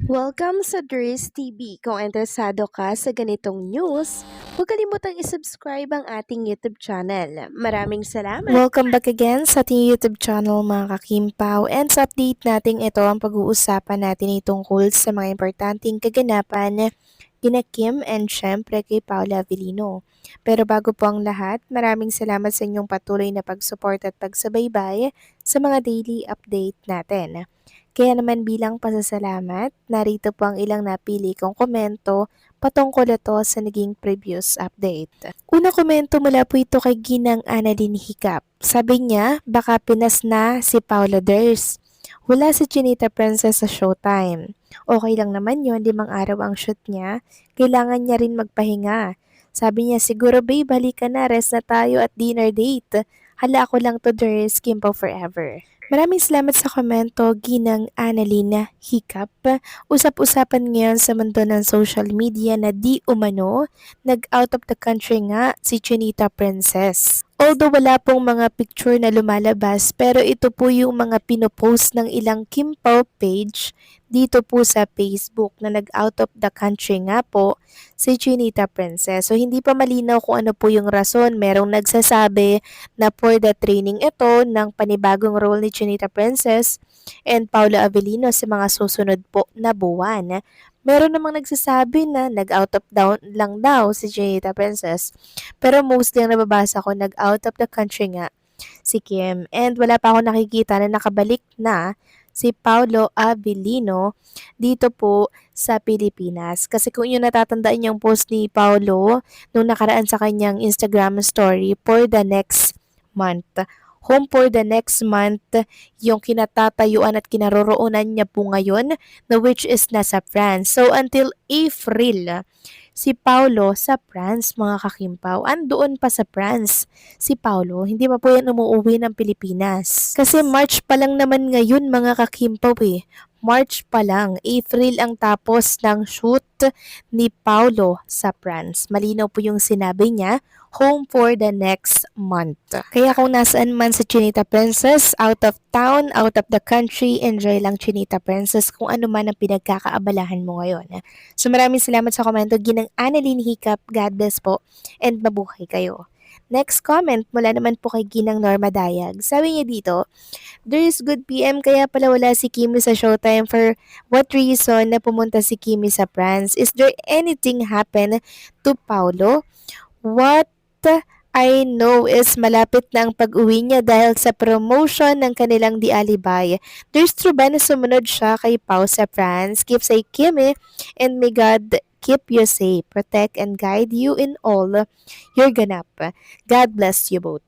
Welcome sa Dries TV. Kung interesado ka sa ganitong news, huwag kalimutang isubscribe ang ating YouTube channel. Maraming salamat! Welcome back again sa ating YouTube channel mga kakimpaw. And sa update natin ito ang pag-uusapan natin tungkol sa mga importanteng kaganapan kina Kim and syempre kay Paula Avellino. Pero bago po ang lahat, maraming salamat sa inyong patuloy na pag-support at pagsubaybay sa mga daily update natin. Kaya naman bilang pasasalamat, narito po ang ilang napili kong komento patungkol ito sa naging previous update. Una komento mula po ito kay Ginang Annalyn Hiccup. Sabi niya, baka pinas na si Paula Ders. Wala si Chinita Princess sa showtime. Okay lang naman yon, 5 araw ang shoot niya. Kailangan niya rin magpahinga. Sabi niya, siguro babe, balik ka na, rest na tayo at dinner date. Hala ako lang to Ders, Kimpo forever. Maraming salamat sa komento, Ginang Annalyn Hiccup. Usap-usapan ngayon sa mundo ng social media na di umano, nag-out of the country nga si Chinita Princess. Although wala pong mga picture na lumalabas, pero ito po yung mga pinopost ng ilang Kim Pao page dito po sa Facebook na nag-out of the country nga po si Chinita Princess. So hindi pa malinaw kung ano po yung rason. Merong nagsasabi na for the training ito ng panibagong role ni Chinita Princess and Paula Avellino sa mga susunod po na buwan. Meron namang nagsasabi na nag-out of down lang daw si Chinita Princess. Pero mostly ang nababasa ko, nag-out of the country nga si Kim. And wala pa ako nakikita na nakabalik na si Paulo Avellino dito po sa Pilipinas. Kasi kung yung natatandaan yung post ni Paulo nung nakaraan sa kanyang Instagram story for the next month. Home for the next month yung kinatatayuan at kinaroroonan niya po ngayon na which is nasa France. So until April, si Paulo sa France, mga kakimpaw. Andoon pa sa France si Paulo. Hindi pa po yan umuwi ng Pilipinas. Kasi March pa lang naman ngayon, mga kakimpaw eh. March pa lang, April ang tapos ng shoot ni Paulo sa France. Malinaw po yung sinabi niya, home for the next month. Kaya kung nasaan man sa Chinita Princess, out of town, out of the country, enjoy lang Chinita Princess kung ano man ang pinagkakaabalahan mo ngayon. So maraming salamat sa komento, Ginang Annalyn Hiccup, God bless po, and mabuhay kayo. Next comment mula naman po kay Ginang Norma Dayag. Sabi niya dito, there is good PM kaya pala wala si Kimi sa showtime. For what reason na pumunta si Kimi sa France? Is there anything happen to Paulo? What I know is malapit na ang pag-uwi niya dahil sa promotion ng kanilang Di Alibay. There's true ba na sumunod siya kay Pau sa France? Keep safe Kimi and may God keep you safe, protect and guide you in all your ganap. God bless you both.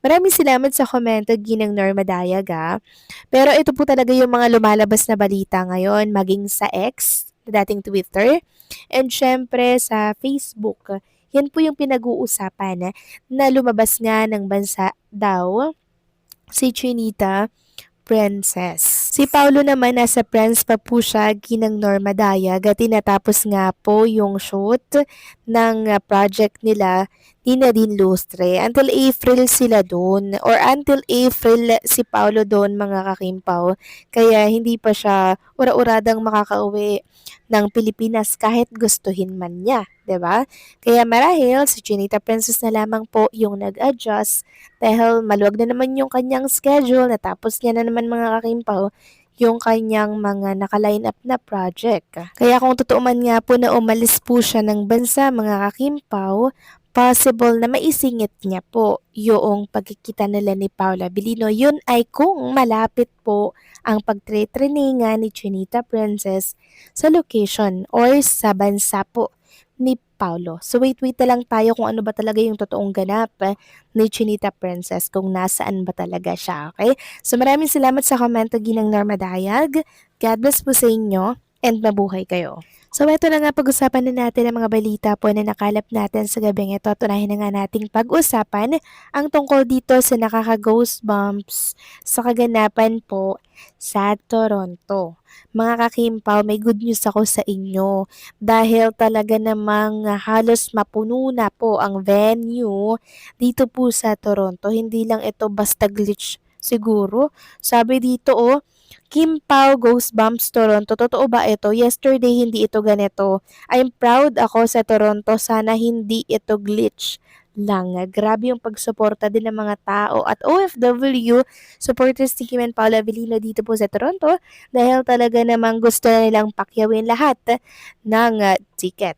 Maraming salamat sa komento, Ginang Norma Dayag ha. Pero ito po talaga yung mga lumalabas na balita ngayon, maging sa X, dating Twitter, and syempre sa Facebook. Yan po yung pinag-uusapan na lumabas nga ng bansa daw si Chinita Princess. Si Paulo naman nasa France pa po siya, Ginang Norma Dayag, at tinatapos nga po yung shoot ng project nila ni Nadine Lustre. Until April sila doon, or until April si Paulo doon, mga kakimpaw. Kaya hindi pa siya ura-uradang makakauwi ng Pilipinas kahit gustuhin man niya, 'di ba? Kaya marahil si Chinita Princess na lamang po yung nag-adjust dahil maluwag na naman yung kanyang schedule, natapos niya na naman, mga kakimpaw, yung kanyang mga naka-line up na project. Kaya kung totoo man nga po na umalis po siya ng bansa, mga kakimpaw, possible na maisingit niya po yung pagkikita nila ni Paula Avellino. Yun ay kung malapit po ang pagtre-trainingan ni Chinita Princess sa location or sa bansa po ni Paulo. So wait na lang tayo kung ano ba talaga yung totoong ganap ni Chinita Princess, kung nasaan ba talaga siya, okay? So maraming salamat sa komento, Ginang Norma Dayag. God bless po sa inyo and mabuhay kayo. So ito na nga, pag-usapan na natin ang mga balita po na nakalap natin sa gabing ito. Tunahin na nga nating pag-usapan ang tungkol dito sa nakaka-goosebumps sa kaganapan po sa Toronto. Mga kakimpaw, may good news ako sa inyo dahil talaga namang halos mapuno na po ang venue dito po sa Toronto. Hindi lang ito basta glitch siguro. Sabi dito Kim Pao Goosebumps Toronto. Totoo ba ito? Yesterday hindi ito ganito. I'm proud ako sa Toronto. Sana hindi ito glitch lang. Grabe yung pagsuporta din ng mga tao at OFW supporters ni Kim and Paula Avellino dito po sa Toronto dahil talaga namang gusto na nilang pakyawin lahat ng ticket.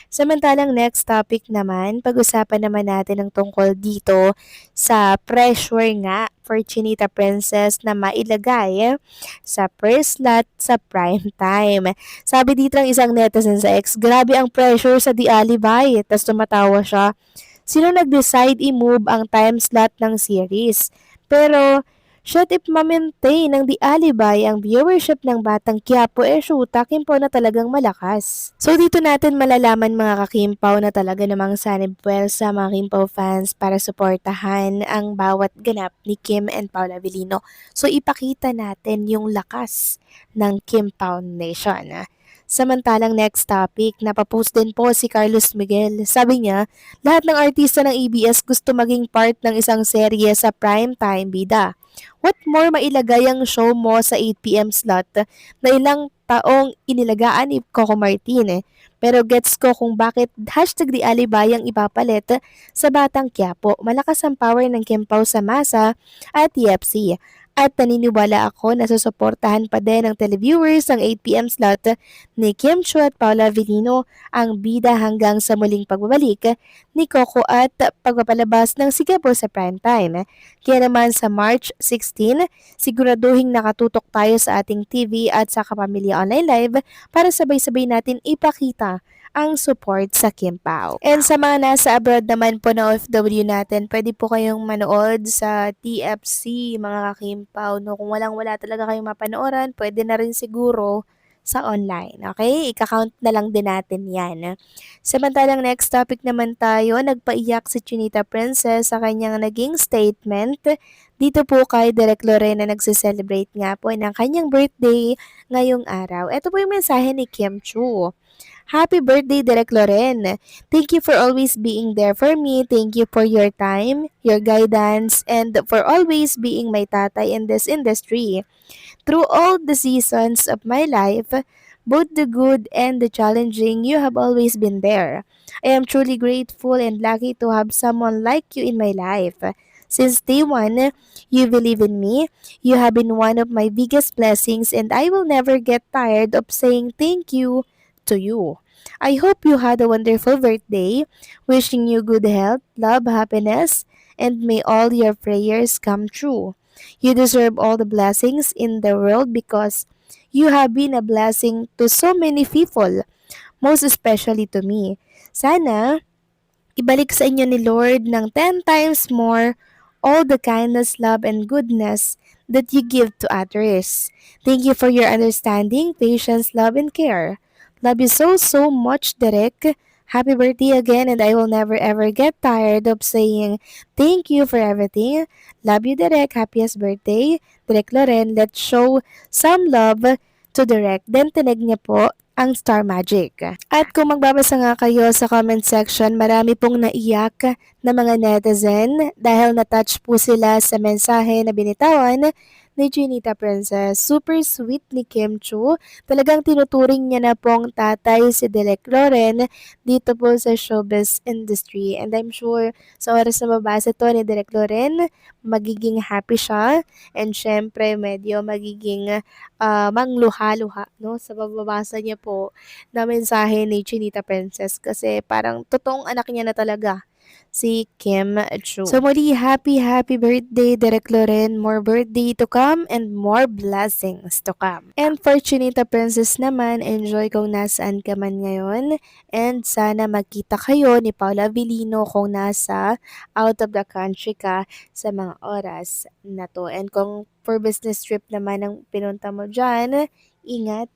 Samantalang next topic naman, pag-usapan naman natin ang tungkol dito sa pressure nga for Chinita Princess na mailagay sa first slot sa prime time. Sabi dito ng isang netizen sa X, grabe ang pressure sa The Alibay. Tapos tumatawa siya. Sino nag-decide i-move ang time slot ng series? Pero, shit if ma-maintain ng The Alibay ang viewership ng Batang Quiapo shoota, Kimpaw na talagang malakas. So dito natin malalaman mga kakimpaw na talaga namang sanib well sa mga Kimpaw fans para suportahan ang bawat ganap ni Kim and Paula Avellino. So ipakita natin yung lakas ng Kimpaw Nation. Samantalang next topic, napapost din po si Carlos Miguel. Sabi niya, lahat ng artista ng ABS gusto maging part ng isang serye sa primetime bida. What more mailagay ang show mo sa 8pm slot na ilang taong inilagaan ni Coco Martin Pero gets ko kung bakit hashtag di alibay ang ipapalit sa Batang Quiapo. Malakas ang power ng Kimpaw sa masa at TFC. At naniniwala ako na susuportahan pa din ng televiewers ang 8pm slot ni Kim Chiu at Paula Avellino ang bida hanggang sa muling pagbabalik ni Coco at pagpapalabas ng Sigabo sa primetime. Kaya naman sa March 16, siguraduhin nakatutok tayo sa ating TV at sa Kapamilya Online Live para sabay-sabay natin ipakita ang support sa Kimpaw. And sa mga nasa abroad naman po na OFW natin, pwede po kayong manood sa TFC mga kakimpaw. No? Kung walang-wala talaga kayong mapanooran, pwede na rin siguro sa online. Okay? Ika-count na lang din natin yan. Samantalang next topic naman tayo, nagpaiyak si Chinita Princess sa kanyang naging statement dito po kay Direk Lorena na nagse-celebrate nga po ng kanyang birthday ngayong araw. Ito po yung mensahe ni Kim Chiu. Happy birthday, Direk Loren. Thank you for always being there for me. Thank you for your time, your guidance, and for always being my tatay in this industry. Through all the seasons of my life, both the good and the challenging, you have always been there. I am truly grateful and lucky to have someone like you in my life. Since day one, you believe in me. You have been one of my biggest blessings, and I will never get tired of saying thank you to you. I hope you had a wonderful birthday. Wishing you good health, love, happiness, and may all your prayers come true. You deserve all the blessings in the world because you have been a blessing to so many people, most especially to me. Sana ibalik sa inyo ni Lord ng 10 times more all the kindness, love, and goodness that you give to others. Thank you for your understanding, patience, love, and care. Love you so much, Derek. Happy birthday again, and I will never ever get tired of saying thank you for everything. Love you, Derek. Happiest birthday, Derek Loren. Let's show some love to Derek. Then tinag niya po ang Star Magic. At kung magbabasa nga kayo sa comment section, marami pong naiyak na mga netizen dahil na-touch po sila sa mensahe na binitawan ni Chinita Princess. Super sweet ni Kim Chiu. Talagang tinuturing niya na pong tatay si Direk Loren dito po sa showbiz industry. And I'm sure sa oras na mabasa to ni Direk Loren, magiging happy siya. And syempre, medyo magiging mangluha-luha no? Sa bababasa niya po na mensahe ni Chinita Princess. Kasi parang totoong anak niya na talaga si Kim Chiu. So muli, happy birthday, Direk Loren. More birthday to come and more blessings to come. And for Chinita Princess naman, enjoy kung nasaan ka man ngayon. And sana magkita kayo ni Paula Avellino kung nasa out of the country ka sa mga oras na to. And kung for business trip naman ang pinunta mo dyan, ingat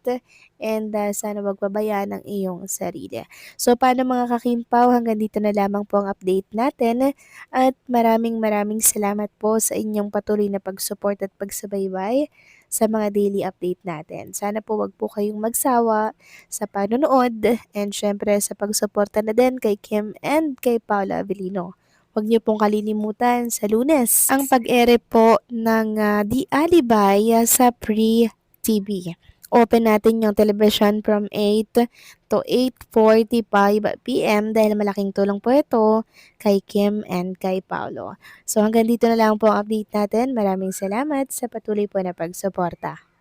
and sana magpabayaan ang iyong sarili. So paano mga kakimpaw, hanggang dito na lamang po ang update natin at maraming salamat po sa inyong patuloy na pag-support at pagsubaybay sa mga daily update natin. Sana po wag po kayong magsawa sa panonood and syempre sa pagsuporta na din kay Kim and kay Paula Avellino. Huwag niyo pong kalilimutan sa Lunes ang pag-ere po ng The Alibay sa Free TV. Open natin yung television from 8 to 8:45 p.m. dahil malaking tulong po ito kay Kim and kay Paolo. So hanggang dito na lang po ang update natin. Maraming salamat sa patuloy po na pagsuporta.